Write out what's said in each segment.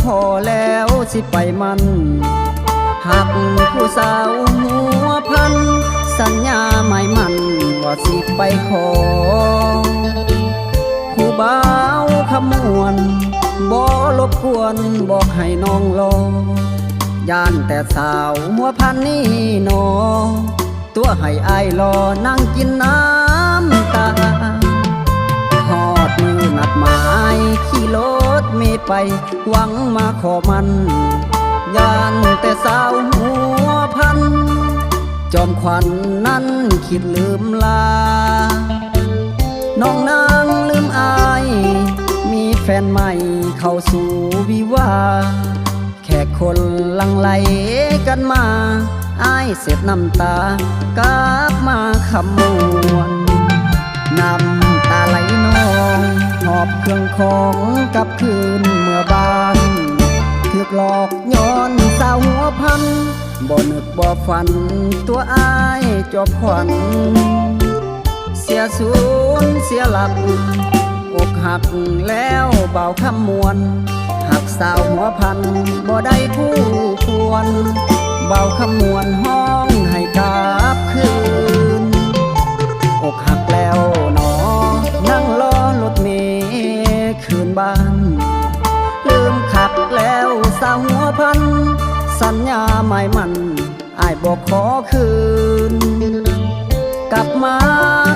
พอแล้วสิไปมันหักผู้สาวหัวพันสัญญาหมายมันว่าสิไปขอผู้บ่าวขมวนบ่รบกวนบอกให้น้องรอย่านแต่สาวหัวพันนี่นอตัวให้อายรอนั่งกินน้ำตาหอดมือนัดหมายขี่รถเมล์ไปหวังมาขอมันย่านแต่สาวหัวพันจอมขวัญนั้นคิดลืมลาน้องนางลืมอายมีแฟนใหม่เข้าสู่วิวาแค่คนลังไหลกันมาอายเสร็จน้ำตากลับมาขมวนน้ำตาไหลนองหอบเครื่องของกลับคืนเมื่อบ้านถูกหลอกย้อนสาวหัวพันบ่นึกบ่ฝันตัวอายจบขวัญเสียศูนย์เสียหลักอกหักแล้วเบาคำมวลหักสาวหัวพันบ่ได้คู่ควรเบาคำมวลห้องให้กลับคืนอกหักแล้วหนอนั่งรอรถเมล์คืนบ้านลืมขับแล้วสาวหัวพันสัญญาหมายมันอายบอกขอคืนกลับมา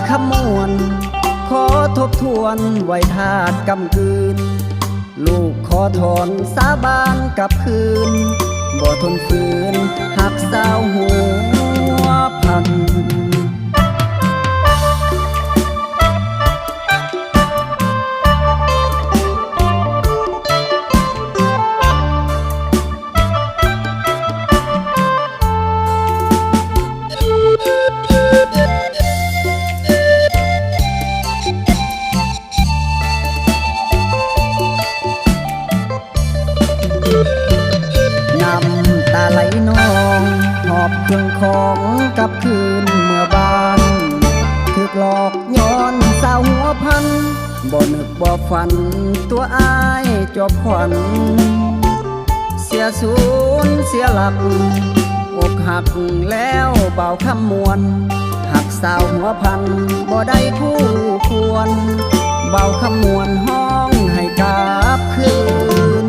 ขมวนขอทบทวนไว้ทาดกำกืนลูกขอถอนสาบานกลับคืนบ่ทนฝืนหักสาวหัวพันตาไหลนองหอบเครื่องของกลับคืนเมื่อบ้านถูกหลอกย้อนสาวหัวพันบ่นึกบ่ฝันตัวอายจบขวัญเสียศูนย์เสียหลักอกหักแล้วเบาคำมวลหักสาวหัวพันบ่ได้คู่ควรเบาคำมวลห้องให้กลับคืน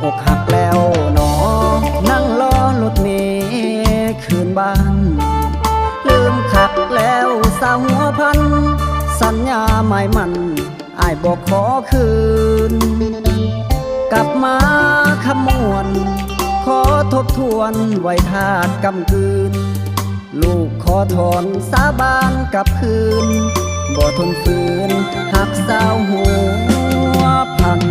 อกหักแล้วหนอนั่งรอรถเมล์คืนบ้านลืมขับแล้วสาวหัวพันสัญญาหมายมันอายบอกขอคืนกลับมาขมวนขอทบทวนไว้ทาดกำกืนลูกขอถอนสาบานกลับคืนบ่ทนฝืนหักสาวหัวพัน